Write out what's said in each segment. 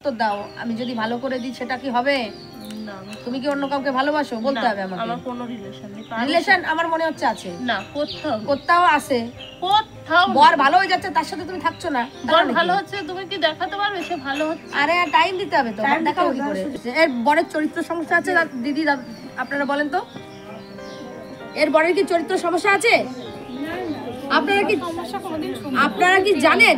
উত্তর দাও, আমি যদি ভালো করে দিই সেটা কি হবে? না, তুমি কি অন্য কাউকে ভালোবাসো? বলতে হবে আমাকে। আমার কোনো রিলেশন নেই। রিলেশন আমার মনে হচ্ছে আছে। না, কোথাও কোথাও আছে। কোথাও বর ভালো হয়ে যাচ্ছে, তার সাথে তুমি থাকছো না। বর ভালো হচ্ছে, তুমি কি দেখাতে পারবে সে ভালো হচ্ছে? আরে টাইম দিতে হবে তো, দেখাও কি করে? এর বরের চরিত্র সমস্যা আছে দিদি, আপনারা বলেন তো, এর বরের কি চরিত্র সমস্যা আছে? আপনারা কি জানেন?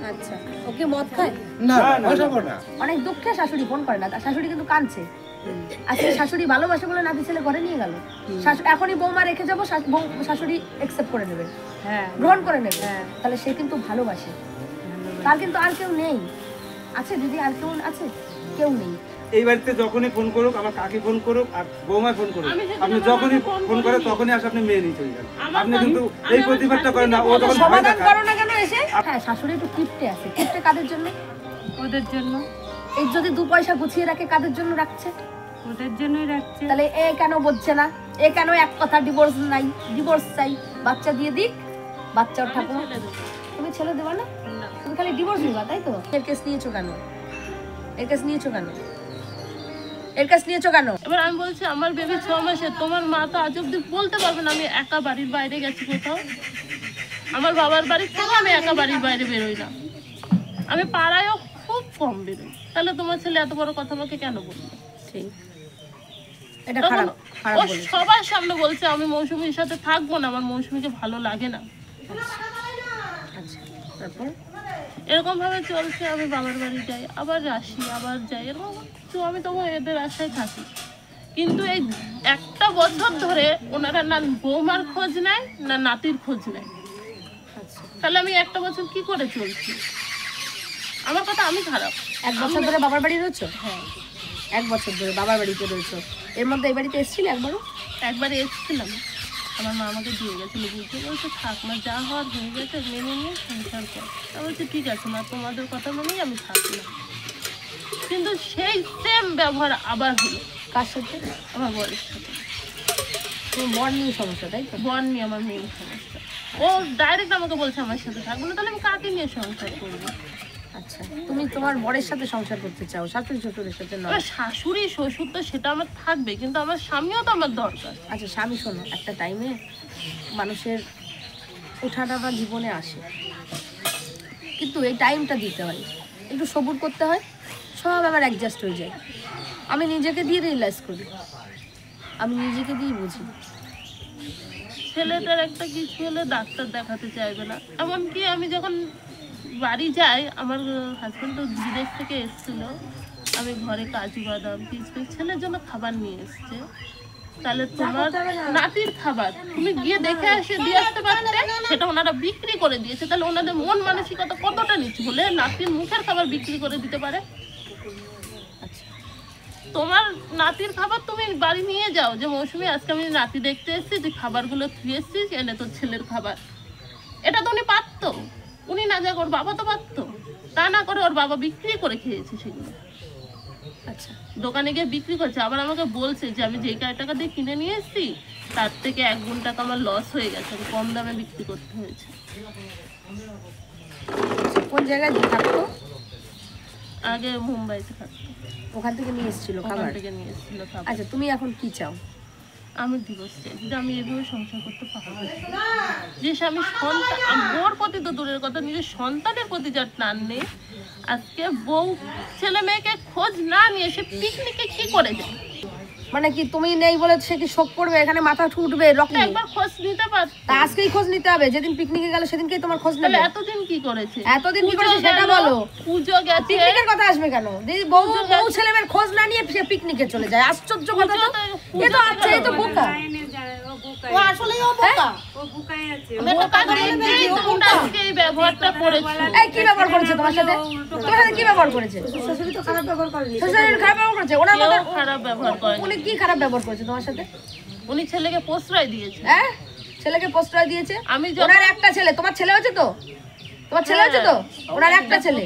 আচ্ছা, ওকে মদ খায় না, অনেক দুঃখে শাশুড়ি ফোন করে না, তার শাশুড়ি কিন্তু কাঁদছে। আজকে শাশুড়ি ভালোবাসে বলে নাতি ছেলে ঘরে নিয়ে গেল, এখনই বৌমা রেখে যাবো, শাশুড়ি একসেপ্ট করে নেবে, গ্রহণ করে নেবে, তাহলে সে কিন্তু ভালোবাসে। তার কিন্তু আর কেউ নেই। আছে দিদি, আর কেউ আছে? কেউ নেই। এই বাড়িতে যখনই ফোন করুক, আমার কাকি ফোন করুক আর বৌমায় ফোন করুক, আপনি যখনই ফোন করে তখনই আসে আপনি মেয়ে নিয়ে চলে যান। আপনি কিন্তু এই প্রতিবাদটা করেন না। ও যখন সমাধান করো না কেন এসে? হ্যাঁ, শাশুড়ি একটু কিপটে আছে। কিপটে কাদের জন্য? ওদের জন্য। এই যদি 2 পয়সা গুছিয়ে রাখে, কাদের জন্য রাখছে? ওদের জন্যই রাখছে। তাহলে এ কেন বুঝছে না? এ কেন এক কথা ডিভোর্স নাই, ডিভোর্স চাই, বাচ্চা দিয়ে দিক, বাচ্চা ওর ঠাকুমা। তুমি ছেলে দেবা না, তুমি খালি ডিভোর্স দিবা, তাই তো? এর কেস নিয়েছো কেন? এর কেস নিয়েছো কেন? এর কেস নিয়েছো কেন? এবার আমি বলছি আমার বেবি 6 মাসের, তোমার মা তো আজ অব্দি বলতে পারবে না আমি একা বাড়ির বাইরে গেছি কোথাও। আমার বাবার বাড়ির থেকে আমি একা বাড়ির বাইরে বেরোই না, আমি পাড়ায়ও খুব কম বেরোই। তাহলে তোমার ছেলে এত বড় কথা আমাকে কেন বলবে? ঠিক, এটা খারাপ খারাপ বলেছে। সবার সামনে বলছে আমি মৌসুমীর সাথে থাকবো না, আমার মৌসুমীকে ভালো লাগে না। আচ্ছা, তারপর এরকম ভাবে চলছে। আমি বাবার বাড়ি যাই, আবার আসি, আবার যাই, এরকম তো আমি তখন এদের আশায় থাকি। কিন্তু এই একটা বছর ধরে ওনারা না বৌমার খোঁজ নেয় না নাতির খোঁজ নেয়। তাহলে আমি একটা বছর কি করে চলছি? আমার কথা আমি খারাপ। 1 বছর ধরে বাবার বাড়ি রয়েছো? হ্যাঁ, 1 বছর ধরে বাবার বাড়িতে রয়েছো। এর মধ্যে এই বাড়িতে এসেছিলে একবারও? একবারে এসেছিলাম, আমার মা আমাকে দিয়ে গেছিলো, বুঝতে বলছে থাক মা, যা হওয়ার হয়ে গেছে, মেনে নিয়ে সংসার কর। তা বলছে ঠিক আছে মা, তোমাদের কথা মেনেই আমি থাকলাম। কিন্তু সেই সেম ব্যবহার আবার হলো। কার সাথে? আমার বরের সাথে। তোমার বর নিয়ে সমস্যা, তাই তো? বর নিয়ে আমার মেন সমস্যা। ও ডাইরেক্ট আমাকে বলছে আমার সাথে থাকবো না, তাহলে আমি কাকে নিয়ে সংসার করবো? আচ্ছা, তুমি তোমার বরের সাথে সংসার করতে চাও, শাশুড়ি শ্বশুরের সাথে নয়? এবার শাশুড়ি শ্বশুর তো সেটা আমার থাকবে, কিন্তু আমার স্বামীও তো আমার দরকার। আচ্ছা স্বামী, শোনো, একটা টাইমে মানুষের ওঠানামা জীবনে আসে, কিন্তু এই টাইমটা দিতে হয়, একটু সবুর করতে হয়, সব আবার অ্যাডজাস্ট হয়ে যায়। আমি নিজেকে দিয়ে রিয়েলাইজ করি, আমি নিজেকে দিয়ে বুঝি। ছেলেটার একটা কিছু হলে ডাক্তার দেখাতে চাইবে না। এমনকি আমি যখন বাড়ি যাই, আমার হাজব্যান্ড তো বিদেশ থেকে এসেছিল, আমি ঘরে কাজু বাদাম কিশমিশ ছেলের জন্য খাবার নিয়ে এসছে। তাহলে তোমার নাতির খাবার তুমি গিয়ে দেখে এসে দিয়ে আসতে পারতে, সেটা ওনারা বিক্রি করে দিয়েছে। তাহলে ওনাদের মন মানসিকতা কতটা নিচু হলে নাতির মুখের খাবার বিক্রি করে দিতে পারে? তোমার নাতির খাবার তুমি বাড়ি নিয়ে যাও, যে মৌসুমী আজকে আমি নাতি দেখতে এসেছি, তুই খাবারগুলো ধুয়ে এসেছিস, এনে তোর ছেলের খাবার। এটা তো উনি পারতো, উনি না যাক ওর বাবা তো পারতো। তা না করে ওর বাবা বিক্রি করে খেয়েছে সেগুলো। আচ্ছা, দোকানে গিয়ে বিক্রি করছে, আবার আমাকে বলছে যে আমি যে টাকা দিয়ে কিনে নিয়ে এসেছি তার থেকে 1 গুণ টাকা আমার লস হয়ে গেছে, কম দামে বিক্রি করতে হয়েছে। কোন জায়গায় থাকতো? আগে মুম্বাইতে থাকতো, ওখান থেকে নিয়ে এসেছিল খাবার? ওখান থেকে নিয়ে এসেছিল খাবার। আচ্ছা, তুমি এখন কি চাও? আমি ডিভোর্স চাই, যদি আমি এভাবে সংসার করতে পারবো। যে স্বামী সন্তান, বোর প্রতি তো দূরের কথা, নিজের সন্তানের প্রতি যার টান নেই, আজকে বউ ছেলে মেয়েকে খোঁজ না নিয়ে সে পিকনিকে কি করে যায়? মানে কি তুমি নেই বলে সে কি শোক করবে, এখানে মাথা ঠুকবে রকম? একবার খোঁজ নিতে পারত। তা আজকেই খোঁজ নিতে হবে, যেদিন পিকনিকে গেল সেদিনকেই তোমার খোঁজ নেবে। এতদিন কি করেছে? এতদিন কি করেছে সেটা বলো। পুজো গেছে, পিকনিকের কথা আসবে কেন? দিদি বউ ছেলে মেয়ের খোঁজ না নিয়ে সে পিকনিকে চলে যায়, আশ্চর্য কথা তো। এ তো আচ্ছা, এ তো বোকা। ও আসলেই ও বোকা। ও বোকাই আছে। এই ব্যবহারটা করেছে। এই কি ব্যবহার করেছে তোমার সাথে? তোমার সাথে কি ব্যবহার করেছে? শ্বশুরই তো খারাপ ব্যবহার করেনি। শ্বশুরের খারাপ ব্যবহার করেছে? ওনার মতো খারাপ ব্যবহার করে। উনি কি খারাপ ব্যবহার করেছে তোমার সাথে? উনি ছেলেকে প্রশ্রয় দিয়েছে। হ্যাঁ, ছেলেকে প্রশ্রয় দিয়েছে। আমি ওনার একটা ছেলে, তোমার ছেলে হয়েছে তো? তোমার ছেলে হয়েছে তো? ওনার একটা ছেলে,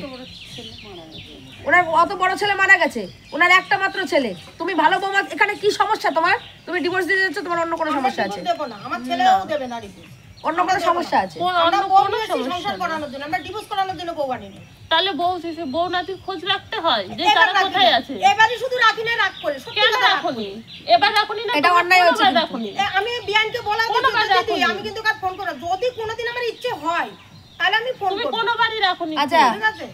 ওনার অত বড় ছেলে মারা গেছে, ওনার একটা মাত্র ছেলে। তুমি ভালো বৌমা, এখানে কি সমস্যা তোমার? তুমি ডিভোর্স দিয়ে যাচ্ছ, তোমার অন্য কোনো সমস্যা আছে? দেব না, আমার ছেলেও দেবে না ডিভোর্স। অন্য কোনো সমস্যা আছে? আমরা বউ নিয়েছি সংসার করানোর জন্য, আমরা ডিভোর্স করানোর জন্য বউ আনিনি। তাহলে বউ নাতির খোঁজ রাখতে হয় যে তারা কোথায় আছে। এবারে শুধু রাখি না, রাগ করে সত্যি কেন কথা রাখুনি? এবার রাখুনি না? এটা অন্যায় হচ্ছে কিন্তু। রাখুনি। আমি বিয়ানকে বলা দিদি, আমি কিন্তু কার ফোন করব, যদি কোনোদিন আমার ইচ্ছে হয় তাহলে আমি ফোন তুমি করব। কোনোবারই রাখুনি। আচ্ছা, ঠিক আছে?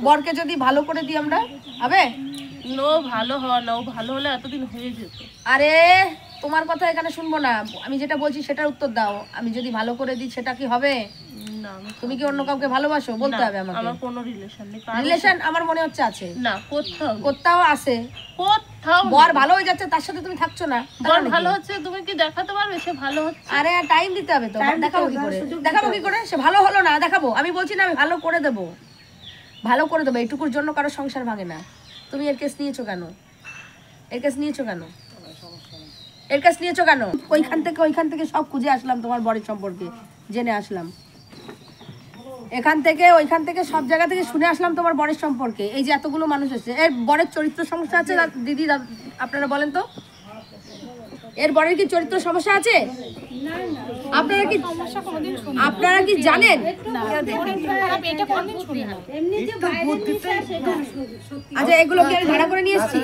বরকে যদি ভালো করে দিই আমরা, হবে? নো ভালো হওয়া না, ও ভালো হলে এতদিন হয়ে যেত। আরে তোমার কথা এখানে শুনবো না, আমি যেটা বলছি সেটার উত্তর দাও। আমি যদি ভালো করে দিই সেটা কি হবে? না, তুমি কি অন্য কাউকে ভালোবাসো? বলতে হবে আমাকে। আমার কোনো রিলেশন নেই। রিলেশন আমার মনে হচ্ছে আছে, না, কোথাও নেই। কোথাও আছে। কোথাও বর ভালো হয়ে যাচ্ছে, তার সাথে তুমি থাকছো না, বর ভালো হচ্ছে, তুমি কি দেখাতে পারবে সে ভালো হচ্ছে? আরে টাইম দিতে হবে তো। দেখাবো কি করে? দেখাবো কি করে? সে ভালো হলো না, দেখাবো? আমি বলছি না আমি ভালো করে দেবো, ভালো করে দেবো। এইটুকুর জন্য কারো সংসার ভাঙে না। তুমি এর কেস নিয়েছো কেন? এর কেস নিয়েছো কেন? এর কেস নিয়েছো কেন? ওইখান থেকে সব খুঁজে আসলাম তোমার বরের সম্পর্কে, জেনে আসলাম। ওইখান থেকে সব জায়গা থেকে শুনে আসলাম তোমার বরের সম্পর্কে। এই যে এতগুলো মানুষ এসেছে, এর বরের চরিত্র সমস্যা আছে দিদি? আপনারা বলেন তো, এর বরের কি চরিত্র সমস্যা আছে? আপনারা কি জানেন? আচ্ছা, এগুলো কি আমি ভাড়া করে নিয়ে এসেছি?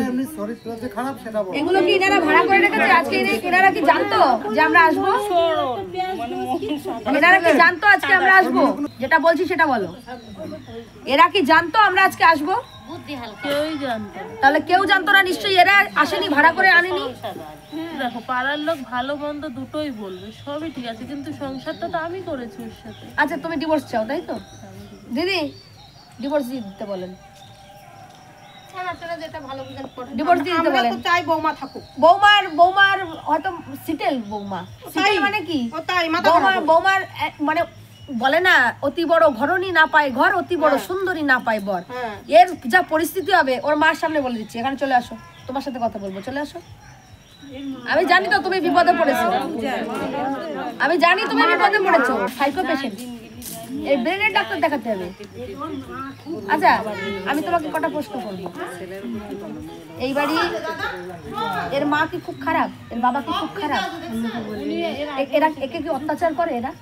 এগুলো কি এনারা ভাড়া করে রেখেছে? আজকে এনারা কি জানতো যে আমরা আসবো? এনারা কি জানতো আজকে আমরা আসবো? যেটা বলছি সেটা বলো। এরা কি জানতো আমরা আজকে আসবো? কেউই জানতো না। তাহলে কেউ জানতো না নিশ্চয়ই, এরা আসেনি, ভাড়া করে আনেনি। দেখো, পাড়ার লোক ভালো মন্দ দুটোই বলবে, সবই ঠিক আছে, কিন্তু সংসারটা তো আমি করেছি ওর সাথে। আচ্ছা, তুমি ডিভোর্স চাও তাই তো? দিদি ডিভোর্স দিয়ে দিতে বলেন, ডিভোর্স দিয়ে দিতে আমরা বলেন। তো চাই বৌমা থাকুক। বৌমার হয়তো সিটেল, বৌমা সিটেল মানে কি? ও তাই মাথা খারাপ। বৌমার মানে বলে না, অতি বড় ঘরণী না পায় ঘর, অতি বড় সুন্দরী না পায় বর। হ্যাঁ। এর যা পরিস্থিতি হবে, ওর মার সামনে বলে দিচ্ছি, এখানে চলে আসো, তোমার সাথে কথা বলবো, চলে আসো। আমি জানি তো তুমি বিপদে পড়েছো, আমি জানি তুমি বিপদে পড়েছো। সাইকো পেশেন্ট, এই ব্রেনের ডাক্তার দেখাতে হবে। আচ্ছা, আমি তোমাকে কটা প্রশ্ন করবো। এই বাড়ি এর মা কি খুব খারাপ? এর বাবা কি খুব খারাপ? এরা একে কি অত্যাচার করে? এরা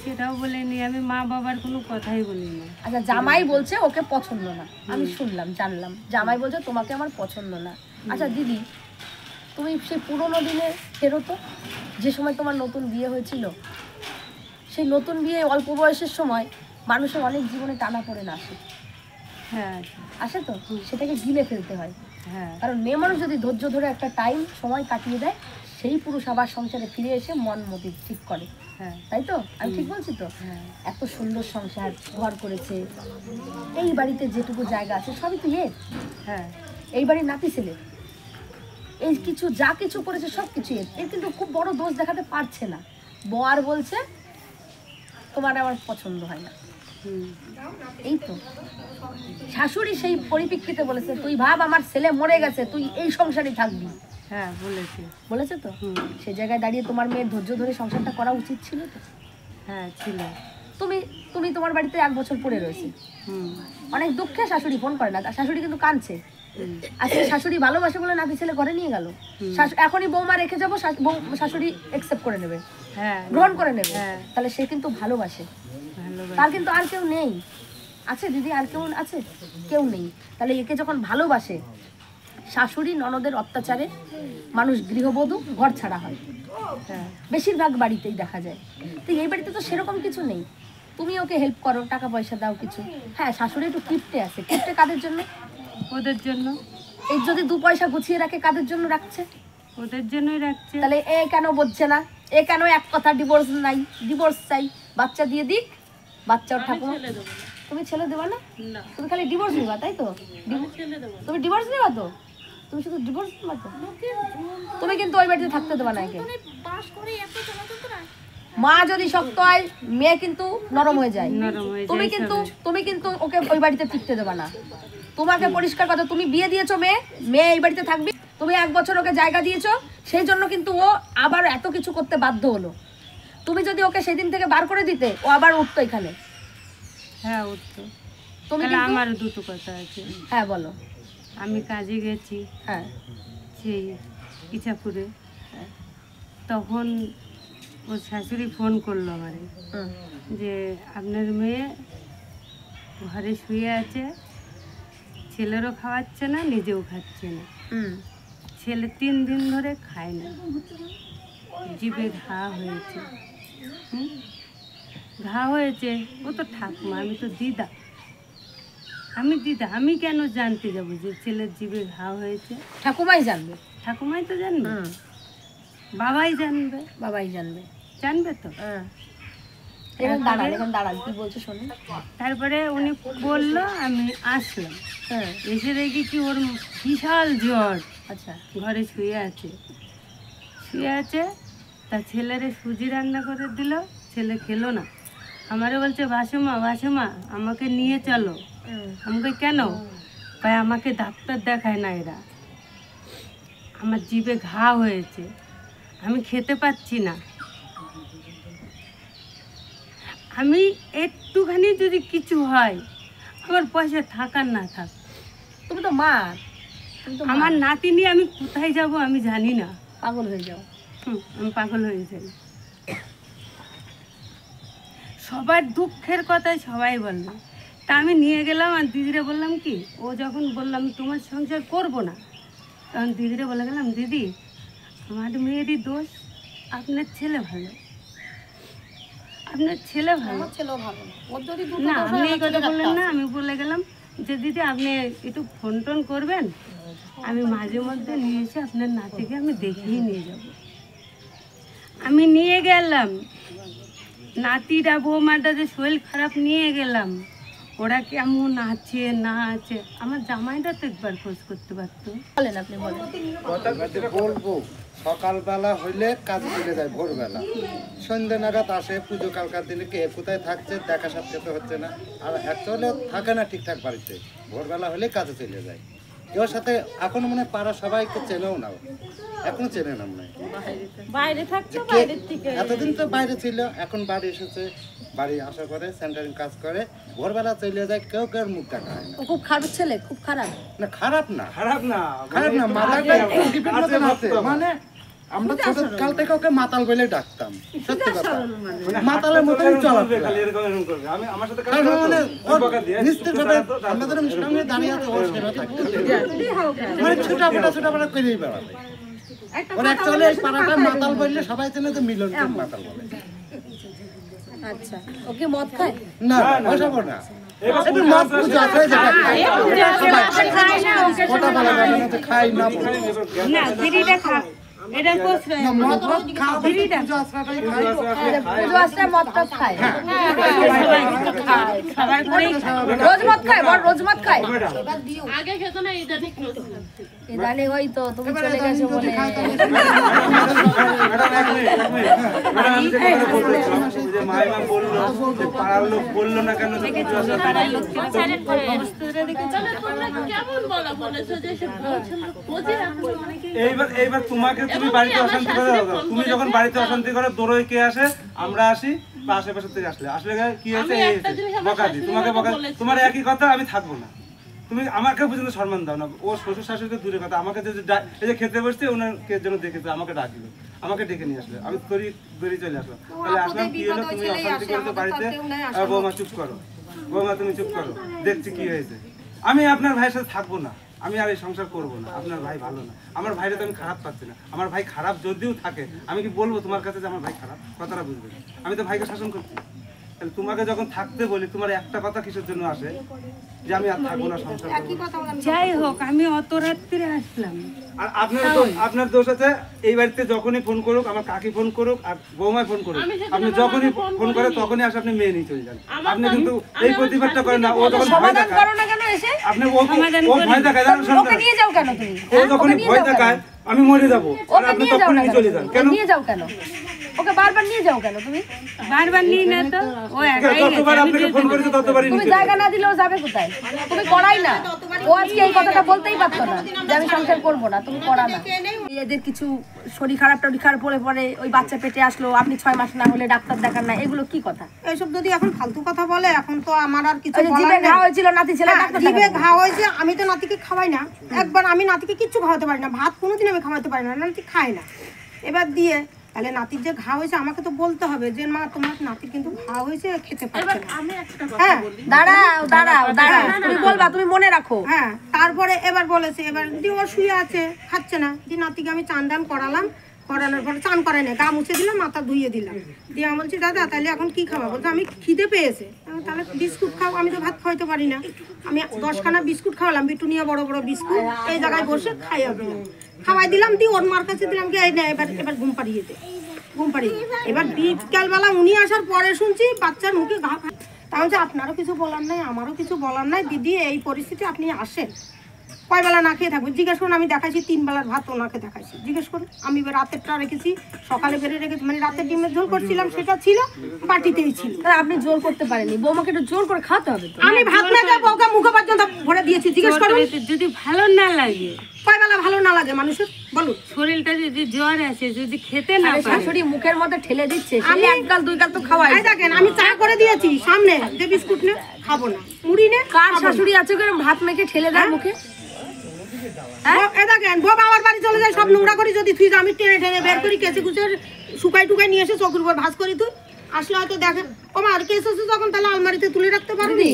সেটাও বলিনি, আমি মা বাবার কোনো কথাই বলিনি। আচ্ছা, জামাই বলছে ওকে পছন্দ না, আমি শুনলাম, জানলাম জামাই বলছে তোমাকে আমার পছন্দ না। আচ্ছা দিদি, তুমি সেই পুরোনো দিনে ফেরতো, যে সময় তোমার নতুন বিয়ে হয়েছিল, সেই নতুন বিয়ে অল্প বয়সের সময় মানুষের অনেক জীবনে টানা পড়ে না আসে। হ্যাঁ আসে তো, সেটাকে গিলে ফেলতে হয়। হ্যাঁ কারণ মেয়ে মানুষ যদি ধৈর্য ধরে একটা টাইম সময় কাটিয়ে দেয়, সেই পুরুষ আবার সংসারে ফিরে এসে মন মতি ঠিক করে। হ্যাঁ তাই তো? আমি ঠিক বলছি তো? এত সুন্দর সংসার, ঘর করেছে, এই বাড়িতে যেটুকু জায়গা আছে সবই তো এর। হ্যাঁ এই বাড়ির নাতি ছেলে, এই কিছু যা কিছু করেছে সব কিছু এর। এর কিন্তু খুব বড় দোষ দেখাতে পারছে না। বর বলছে তোমার আমার পছন্দ হয় না, এই তো। শাশুড়ি সেই পরিপ্রেক্ষিতে বলেছে তুই ভাব আমার ছেলে মরে গেছে, তুই এই সংসারে থাকবি। হ্যাঁ বলেছি। বলেছে তো? সেই জায়গায় দাঁড়িয়ে তোমার মেয়ের ধৈর্য ধরে সংসারটা করা উচিত ছিল তো? হ্যাঁ ছিল। তুমি তোমার বাড়িতে 1 বছর পড়ে রয়েছে, অনেক দুঃখে শাশুড়ি ফোন করে না, শাশুড়ি কিন্তু কাঁদছে। আজকে শাশুড়ি ভালোবাসে বলে নাতি ছেলে ঘরে নিয়ে গেল, এখনই বৌমা রেখে যাবো, শাশুড়ি একসেপ্ট করে নেবে, হ্যাঁ গ্রহণ করে নেবে। তাহলে সে কিন্তু ভালোবাসে, ভালোবাসি। তার কিন্তু আর কেউ নেই। আছে দিদি, আর কেউ আছে? কেউ নেই। তাহলে একে যখন ভালোবাসে, শাশুড়ি ননদের অত্যাচারে মানুষ গৃহবধূ ঘর ছাড়া হয়, বেশিরভাগ বাড়িতেই দেখা যায়। তো এই বাড়িতে তো সেরকম কিছু নেই। তুমি ওকে হেল্প করো, টাকা পয়সা দাও কিছু। হ্যাঁ, শাশুড়ি একটু কিপটে আছে। কিপটে কাদের জন্য? ওদের জন্য। এই যদি 2 পয়সা গুছিয়ে রাখে, কাদের জন্য রাখছে? ওদের জন্যই রাখছে। তাহলে এ কেন বুঝছে না? এ কেন এক কথা ডিভোর্স নাই, ডিভোর্স চাই, বাচ্চা দিয়ে দিক, বাচ্চাও ঠাকুমা। তুমি ছেলে দেবা না? তুমি খালি ডিভোর্স নিবা, তাই তো? তুমি ডিভোর্স নিবা তো? তুমি শুধু ডিভোর্স নিবা তো? তুমি কিন্তু ওই বাড়িতে থাকতে দেবা না একে। মা যদি শক্ত হয়, মেয়ে কিন্তু নরম হয়ে যায়। তুমি কিন্তু ওকে ওই বাড়িতে টিকতে দেবা না। তোমাকে পরিষ্কার কথা, তুমি বিয়ে দিয়েছো মেয়ে এই বাড়িতে থাকবে, তুমি 1 বছর ওকে জায়গা দিয়েছো, সেই জন্য কিন্তু ও আবার এত কিছু করতে বাধ্য হলো। তুমি যদি ওকে সেদিন থেকে বার করে দিতে, ও আবার উঠতো এখানে। হ্যাঁ উঠতো। তুমি আমার দুটো কথা আছে। হ্যাঁ বলো। আমি কাজে গেছি, হ্যাঁ সেই ইচ্ছাপুরে, তখন ওর শাশুড়ি ফোন করলো আমারে যে আপনার মেয়ে ঘরে শুয়ে আছে, ছেলেরও খাওয়াচ্ছে না, নিজেও খাচ্ছে না। ছেলে 3 দিন ধরে খায় না, জিভে ঘা হয়েছে। ঘা হয়েছে, ও তো ঠাকুমা, আমি তো দিদা, আমি কেন জানতে যাবো যে ছেলের জিভে ঘা হয়েছে? ঠাকুমাই জানবে, ঠাকুমাই তো জানবে, বাবাই জানবে, জানবে তো। দাঁড়ান কি বলছে শোনো। তারপরে উনি বললো, আমি আসলাম, এসে দেখি কি ওর বিশাল জ্বর। আচ্ছা, ঘরে শুয়ে আছে, তা ছেলেরে সুজি রান্না করে দিল, ছেলে খেলো না। আমারে বলছে বাসুমা আমাকে নিয়ে চলো। আমাকে কেন? তাই আমাকে ডাক্তার দেখায় না এরা, আমার জিভে ঘা হয়েছে, আমি খেতে পাচ্ছি না। আমি একটুখানি যদি কিছু হয়, আমার পয়সা থাকার না থাক, তুমি তো মা, আমার নাতি নিয়ে আমি কোথায় যাব আমি জানি না। পাগল হয়ে যাও। আমি পাগল হয়ে যাই। সবার দুঃখের কথাই সবাই বললো। তা আমি নিয়ে গেলাম, আর দিদিরে বললাম কি, ও যখন বললাম তোমার সংসার করব না, তখন দিদিরে বলে গেলাম, দিদি আমার মেয়েরই দোষ, আপনার ছেলে ভালো, আপনার ছেলে ভালো। না, আপনি এই কথা বললেন না। আমি বলে গেলাম যে দিদি আপনি একটু ফোন টোন করবেন, আমি মাঝে মধ্যে নিয়ে এসে আপনার নাতিকে আমি দেখিয়ে নিয়ে যাব। আমি নিয়ে গেলাম, নাতিরা বৌমাটা যে শরীর খারাপ নিয়ে গেলাম, ওরা কেমন আছে না আছে, আমার জামাইটা তো একবার খোঁজ করতে পারতো। বলেন, আপনি বলেন। বলবো, সকালবেলা হইলে কাজে চলে যায়, ভোরবেলা সন্ধ্যে নাগাদ আসে, পুজো কালকার দিনে কে কোথায় থাকছে দেখা সাক্ষাৎ হচ্ছে না, আর অ্যাকচুয়ালি থাকে না ঠিকঠাক বাড়িতে, ভোরবেলা হলে কাজে চলে যায়। কেউ সাথে এখন মনে হয় পাড়া সবাইকে চেনেও না, এখনো চেনে না মনে হয়, বাইরে থাকতো, এতদিন তো বাইরে ছিল, এখন বাড়ি এসেছে, বাড়ি আসা করে সেন্টারিং কাজ করে, ভোরবেলা চলে যায়, কেউ মুখ দেখা হয় না। খুব খারাপ ছেলে, খুব খারাপ না, খারাপ না, মাথাটা ডিপেন্ড মতন আছে। মানে আমরা ছোট কাল থেকে ওকে মাতাল বলে ডাকতাম, সত্যি কথা, মাতালের মতন চলাফেরা। আমি আমার সাথে মানে নিশ্চিতভাবে আমাদের সঙ্গে দাঁড়িয়ে আছে, ওর সেবা থাকতে মানে ছোটাফোটা করেই বেড়াবে। ওর অ্যাকচুয়ালি এই পাড়াটা মাতাল বললে সবাই চেনে তো মিলন মাতাল বলে। আচ্ছা, ওকে মদ খায় না, ওসব না, একটু মদ পূজা হয়ে যায়, কথা বলা যাবে না যে খাই না বলে। না, দিদিটা খা, এটা কোসরে না, মদ খাওয়া দিদিটা পূজা আশ্রাটাই খাই, পুজো আসলে মদ টদ খায়, সবার ঘরেই রোজ মদ খায়, রোজ মদ খায়। আগে খেত না, ইদানিং ইদানিং হয়তো তুমি চলে গেছো বলে। মাইমা বললো যে পাড়ার লোক বললো না কেন, কেমন বলা বলেছো যে সে বোঝে এখন অনেকে। এইবার তোমাকে, তুমি বাড়িতে অশান্তি করে, তুমি যখন বাড়িতে অশান্তি করে দৌড়ে কে আসে, আমরা আসি বা আশেপাশে থেকে আসলে কি হয়েছে, বকাদি তোমাকে তোমার একই কথা, আমি থাকবো না, তুমি আমাকে পর্যন্ত সম্মান দাও না। ও শ্বশুর শাশুড়িকে দূরে কথা, আমাকে যে এই যে খেতে বসছে ওনাকে জন্য দেখেছে, আমাকে ডাকলো, আমাকে ডেকে নিয়ে আসলো, আমি দড়ি চলে আসলাম। তাহলে আসলাম, কি হলো, তুমি অশান্তি করেছো বাড়িতে, বৌমা চুপ করো, বৌমা তুমি চুপ করো, দেখছি কি হয়েছে। আমি আপনার ভাইয়ের সাথে থাকবো না, আমি আর এই সংসার করবো না, আপনার ভাই ভালো না, আমার ভাইরে তো আমি খারাপ পাচ্ছি না। আমার ভাই খারাপ যদিও থাকে, আমি কি বলবো তোমার কাছে যে আমার ভাই খারাপ? কথাটা বুঝবে, আমি তো ভাইকে শাসন করছি। তাহলে তোমাকে যখন থাকতে বলি, তোমার একটা কথা কিসের জন্য আসে যে আমি আর থাকবো না, সংসার করবো না? যাই হোক, আমি অত রাত্রে আসলাম। আর আপনার দোষ আছে, এই বাড়িতে যখনই ফোন করুক, আমার কাকি ফোন করুক আর বৌমায় ফোন করুক, আপনি যখনই ফোন করে তখনই আসে, আপনি মেয়ে নিয়ে চলে যান। আপনি কিন্তু এই প্রতিবাদটা করেন না। ও যখন ভয় দেখায়, আপনি ও ভয় দেখায়, নিয়ে যাও কেন তুমি? ও যখনই ভয় দেখায় আমি মরে যাবো, আপনি তখন নিয়ে চলে যান কেন? নিয়ে যাও কেন? ওকে বারবার নিয়ে যাও কেন তুমি? বারবার নিয়ে না তো, ও একাই যতবার আপনাকে ফোন করেছে ততবারই তুমি নিয়ে জায়গা না দিলেও যাবে কোথায়? তুমি করাই না। ও আজকে এই কথাটা বলতেই পারতো না যে আমি সংসার করবো না, তুমি করা না। এদের কিছু শরীর খারাপ টরি খারাপ পরে ওই বাচ্চা পেটে আসলো, আপনি 6 মাস না হলে ডাক্তার দেখান না, এগুলো কি কথা? এইসব যদি এখন ফালতু কথা বলে, এখন তো আমার আর কিছু ওই যে জিভে ঘা হয়েছিল, নাতি ছেলে ডাক্তার জিভে দেখাতে ঘা হয়েছে, আমি তো নাতিকে খাওয়াই না। একবার আমি নাতিকে কিচ্ছু খাওয়াতে পারি না, ভাত কোনোদিন আমি খাওয়াতে পারি না, নাতি খায় না। এবার দিয়ে তাহলে নাতির যে ঘা হয়েছে আমাকে তো বলতে হবে যে মা তোমার নাতির কিন্তু ঘা হয়েছে, খেতে পারছে না। আমি একটা কথা হ্যাঁ বলি, দাঁড়াও তুমি বলবা, তুমি মনে রাখো। হ্যাঁ, তারপরে এবার বলেছে, এবার দি ও শুয়ে আছে, খাচ্ছে না। দি নাতিকে আমি চান দান করালাম, করানোর পরে চান করে না, গা মুছে দিলাম, মাথা ধুইয়ে দিলাম। দিয়ে আমি বলছি দাদা তাহলে এখন কি খাওয়া? বলছে আমি খিদে পেয়েছে। তাহলে বিস্কুট খাও, আমি তো ভাত খাওয়াইতে পারি না। আমি 10খানা বিস্কুট খাওয়ালাম, বিটুনিয়া বড় বড় বিস্কুট, এই জায়গায় বসে খাইয়া দিলাম, খাওয়াই দিলাম। দিয়ে ওর মার কাছে দিলাম কি এই না এবার ঘুম পাড়িয়ে দে, ঘুম পাড়িয়ে। এবার বিকালবেলা উনি আসার পরে শুনছি বাচ্চার মুখে ঘা। তা বলছে আপনারও কিছু বলার নাই, আমারও কিছু বলার নাই দিদি, এই পরিস্থিতি আপনি আসেন, কয় বেলা না খেয়ে থাকবে? জিজ্ঞেস করুন, আমি দেখাইছি 3 বেলার ভাত ওনাকে দেখাইছি, জিজ্ঞেস করুন। আমি রাতেরটা রেখেছি, সকালে বেড়ে রেখেছি, মানে রাতের ডিমের ঝোল করছিলাম সেটা ছিল, বাটিতেই ছিল। আপনি জোর করতে পারেননি, বৌমাকে একটু জোর করে খাওয়াতে হবে তো। আমি ভাত না খেয়ে বউকে মুখে পর্যন্ত ভরে দিয়েছি, জিজ্ঞেস করুন। যদি ভালো না লাগে, কয় বেলা ভালো না লাগে মানুষের বলুন? শরীরটা যদি জ্বর আছে, যদি খেতে না পারে, শাশুড়ি মুখের মধ্যে ঠেলে দিচ্ছে, আমি 1 গাল 2 গাল তো খাওয়াই। এই দেখেন আমি চা করে দিয়েছি সামনে, যে বিস্কুট নে খাবো না, মুড়ি নে। কার শাশুড়ি আছে করে ভাত মেখে ঠেলে দেয় মুখে? এই দেখেন বউ আমার বাড়ি চলে যায়, সব নোংরা করি, যদি তুই আমি টেনে টেনে বের করি, কেচে কুচে শুকাই টুকাই নিয়ে এসে চোখের উপর ভাঁজ করি। তুই আসলে হয়তো দেখেন ও মা আর কেসে যখন, তাহলে আলমারিতে তুলে রাখতে পারবি?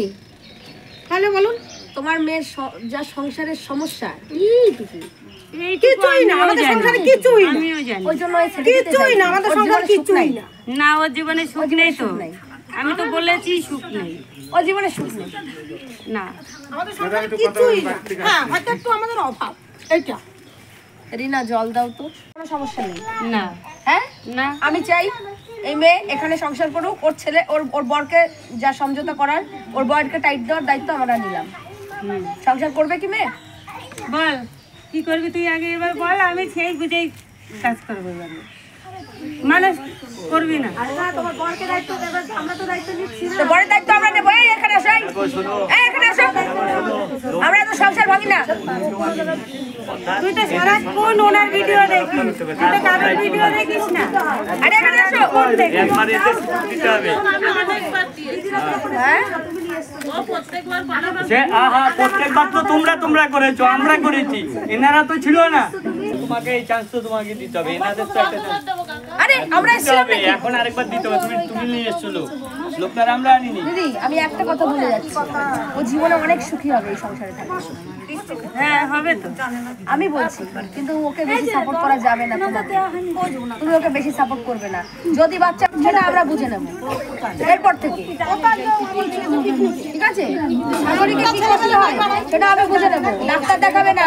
তাহলে বলুন, তোমার মেয়ের যা সংসারের সমস্যা, কিছুই না আমাদের সংসারে, কিছুই না, আমিও জানি ওই জন্য কিছুই না আমাদের সংসারে, কিছুই না। না, ওর জীবনে সুখ নেই তো, আমি তো বলেছি সুখ নেই, ও জীবনে সুখ নেই। না আমাদের সংসারে কিছুই না। হ্যাঁ, হয়তো একটু আমাদের অভাব এইটা। রিনা জল দাও তো, কোনো সমস্যা নেই। না হ্যাঁ, না, আমি চাই এই মেয়ে এখানে সংসার করুক, ওর ছেলে ওর বরকে যা সমঝোতা করার, ওর বরকে টাইট দেওয়ার দায়িত্ব আমরা নিলাম। সংসার করবে কি মেয়ে? বল কি করবি তুই আগে এবার বল, আমি সেই বুঝেই কাজ করবো। এবার মানুষ করবি না, তোমার বরকে দায়িত্ব দেবে, আমরা তো দায়িত্ব নিচ্ছি না। তো বরের দায়িত্ব আমরা নেব। এই এখানে আসো, এই এখানে আসো, আমরা তো সংসার ভাঙি না। তুই তো সারাক্ষণ ওনার ভিডিও দেখিস, তুই তো কারোর ভিডিও দেখিস না। আরে এখানে আসো। হ্যাঁ, ও প্রত্যেকবার বানানো সে আহা প্রত্যেকবার তো তোমরা করেছো, আমরা করেছি, এনারা তো ছিল না। তোমাকে এই চান্স তো তোমাকে দিতে হবে, এনাদের তো একটা chance দেবো কাকা। আরে আমরা দিতে এসেছিলাম হবে, নাকি? এখন আরেকবার দিতে হবে। তুমি নিয়ে এসছো লোকটা, আমরা আনিনি। দিদি আমি একটা কথা বলে যাচ্ছি, ও জীবনে অনেক সুখী হবে এই সংসারে থাকলে। হ্যাঁ হবে তো, আমি বলছি, কিন্তু ওকে বেশি সাপোর্ট করা যাবে না। তুমি ওকে বেশি সাপোর্ট করবে না। যদি বাচ্চা সেটা আমরা বুঝে নেব এরপর থেকে, ঠিক আছে? শাশুড়িকে কি করতে হয় সেটা আমি বুঝে নেব। ডাক্তার দেখাবে না,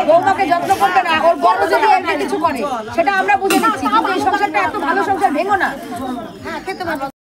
বৌমাকে যত্ন করবে না, ওর বড় যদি একটা কিছু করে সেটা আমরা বুঝে নিচ্ছি। কিন্তু এই সংসারটা এত ভালো সংসার ভেঙো না।